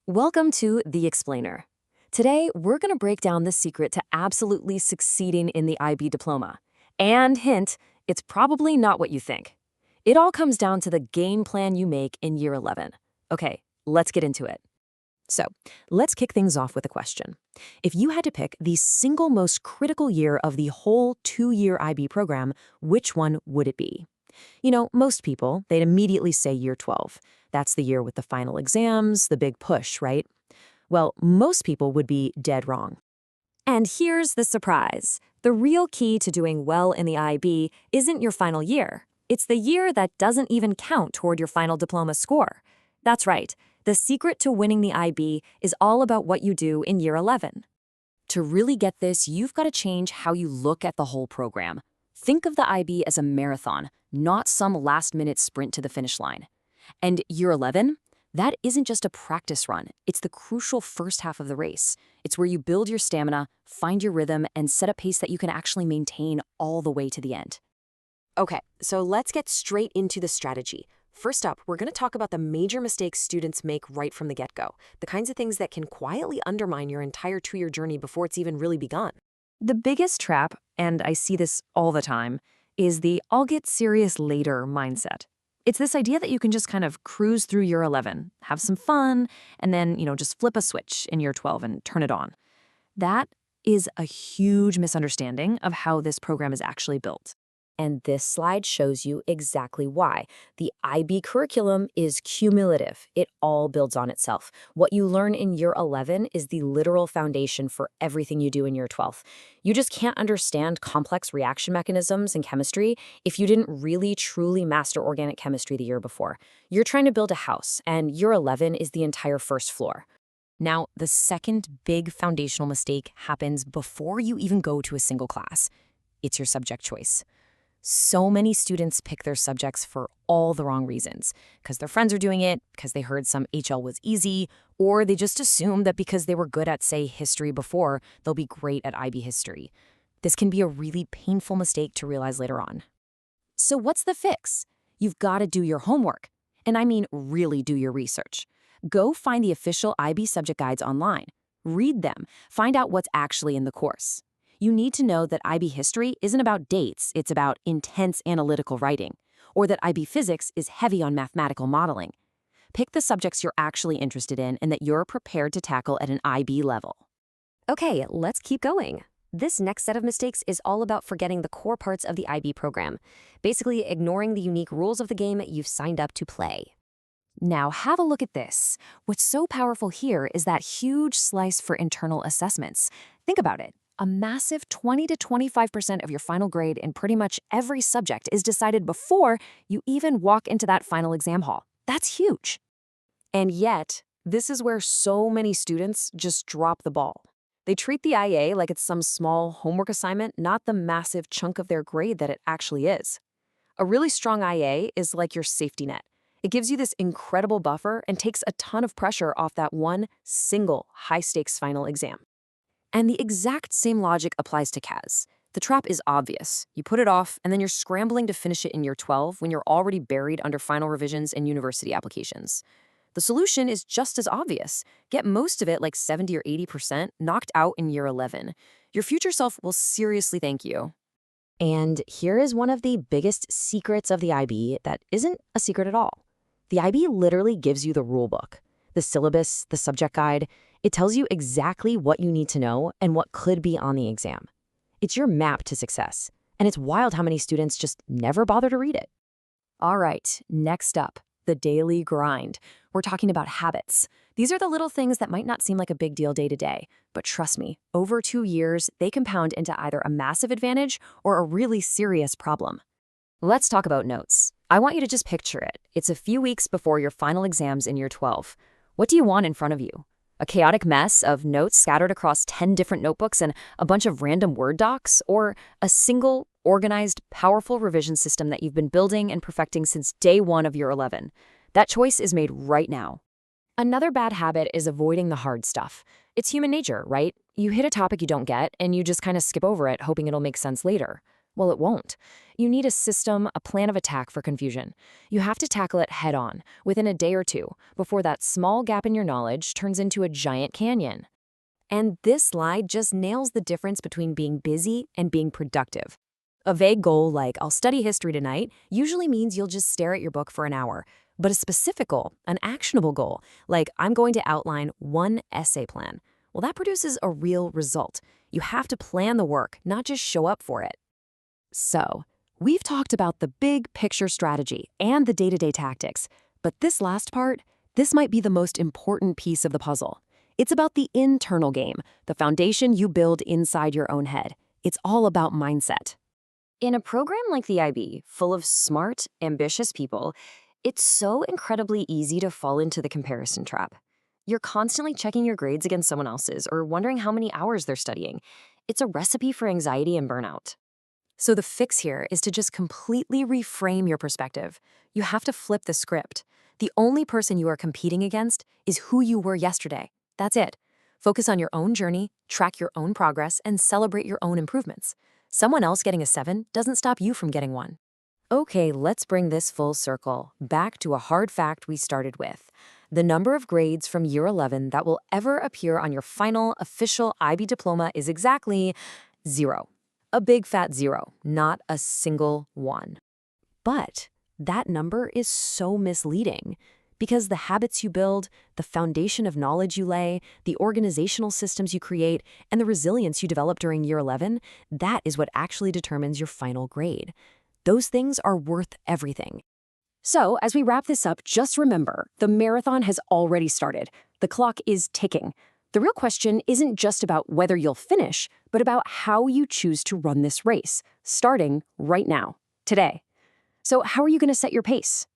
Welcome to The Explainer. Today, we're going to break down the secret to absolutely succeeding in the IB diploma. And hint, it's probably not what you think. It all comes down to the game plan you make in year 11. Okay, let's get into it. So, let's kick things off with a question. If you had to pick the single most critical year of the whole 2-year IB program, which one would it be? Most people, they'd immediately say year 12. That's the year with the final exams, the big push, right? Well, most people would be dead wrong. And here's the surprise. The real key to doing well in the IB isn't your final year. It's the year that doesn't even count toward your final diploma score. That's right. The secret to winning the IB is all about what you do in year 11. To really get this, you've got to change how you look at the whole program. Think of the IB as a marathon, not some last-minute sprint to the finish line. And year 11? That isn't just a practice run. It's the crucial first half of the race. It's where you build your stamina, find your rhythm, and set a pace that you can actually maintain all the way to the end. Okay, so let's get straight into the strategy. First up, we're going to talk about the major mistakes students make right from the get-go, the kinds of things that can quietly undermine your entire 2-year journey before it's even really begun. The biggest trap, and I see this all the time, is the "I'll get serious later" mindset. It's this idea that you can just kind of cruise through year 11, have some fun, and then, just flip a switch in year 12 and turn it on. That is a huge misunderstanding of how this program is actually built. And this slide shows you exactly why. The IB curriculum is cumulative. It all builds on itself. What you learn in year 11 is the literal foundation for everything you do in year 12. You just can't understand complex reaction mechanisms in chemistry if you didn't really truly master organic chemistry the year before. You're trying to build a house, and year 11 is the entire first floor. Now, the second big foundational mistake happens before you even go to a single class. It's your subject choice. So many students pick their subjects for all the wrong reasons, because their friends are doing it, because they heard some HL was easy, or they just assume that because they were good at, say, history before, they'll be great at IB history. This can be a really painful mistake to realize later on. So what's the fix? You've got to do your homework. And I mean really do your research. Go find the official IB subject guides online. Read them. Find out what's actually in the course. You need to know that IB history isn't about dates, it's about intense analytical writing, or that IB physics is heavy on mathematical modeling. Pick the subjects you're actually interested in and that you're prepared to tackle at an IB level. Okay, let's keep going. This next set of mistakes is all about forgetting the core parts of the IB program, basically ignoring the unique rules of the game you've signed up to play. Now, have a look at this. What's so powerful here is that huge slice for internal assessments. Think about it. A massive 20 to 25% of your final grade in pretty much every subject is decided before you even walk into that final exam hall. That's huge. And yet, this is where so many students just drop the ball. They treat the IA like it's some small homework assignment, not the massive chunk of their grade that it actually is. A really strong IA is like your safety net. It gives you this incredible buffer and takes a ton of pressure off that one single high-stakes final exam. And the exact same logic applies to CAS. The trap is obvious. You put it off, and then you're scrambling to finish it in year 12 when you're already buried under final revisions and university applications. The solution is just as obvious. Get most of it, like 70 or 80%, knocked out in year 11. Your future self will seriously thank you. And here is one of the biggest secrets of the IB that isn't a secret at all. The IB literally gives you the rule book, the syllabus, the subject guide. It tells you exactly what you need to know and what could be on the exam. It's your map to success, and it's wild how many students just never bother to read it. All right, next up, the daily grind. We're talking about habits. These are the little things that might not seem like a big deal day to day, but trust me, over 2 years, they compound into either a massive advantage or a really serious problem. Let's talk about notes. I want you to just picture it. It's a few weeks before your final exams in year 12. What do you want in front of you? A chaotic mess of notes scattered across 10 different notebooks and a bunch of random Word docs, or a single, organized, powerful revision system that you've been building and perfecting since day 1 of year 11? That choice is made right now. Another bad habit is avoiding the hard stuff. It's human nature, right? You hit a topic you don't get, and you just kind of skip over it, hoping it'll make sense later. Well, it won't. You need a system, a plan of attack for confusion. You have to tackle it head on, within a day or two, before that small gap in your knowledge turns into a giant canyon. And this slide just nails the difference between being busy and being productive. A vague goal like, I'll study history tonight, usually means you'll just stare at your book for an hour. But a specific goal, an actionable goal, like, I'm going to outline one essay plan, well, that produces a real result. You have to plan the work, not just show up for it. So, we've talked about the big picture strategy and the day-to-day tactics, but this last part, this might be the most important piece of the puzzle. It's about the internal game, the foundation you build inside your own head. It's all about mindset. In a program like the IB, full of smart, ambitious people, it's so incredibly easy to fall into the comparison trap. You're constantly checking your grades against someone else's or wondering how many hours they're studying. It's a recipe for anxiety and burnout. So the fix here is to just completely reframe your perspective. You have to flip the script. The only person you are competing against is who you were yesterday. That's it. Focus on your own journey, track your own progress, and celebrate your own improvements. Someone else getting a 7 doesn't stop you from getting one. Okay, let's bring this full circle back to a hard fact we started with. The number of grades from year 11 that will ever appear on your final official IB diploma is exactly 0. A big fat 0, not a single one. But that number is so misleading because the habits you build, the foundation of knowledge you lay, the organizational systems you create, and the resilience you develop during year 11, that is what actually determines your final grade. Those things are worth everything. So, as we wrap this up, just remember, the marathon has already started. The clock is ticking. The real question isn't just about whether you'll finish, but about how you choose to run this race, starting right now, today. So how are you going to set your pace?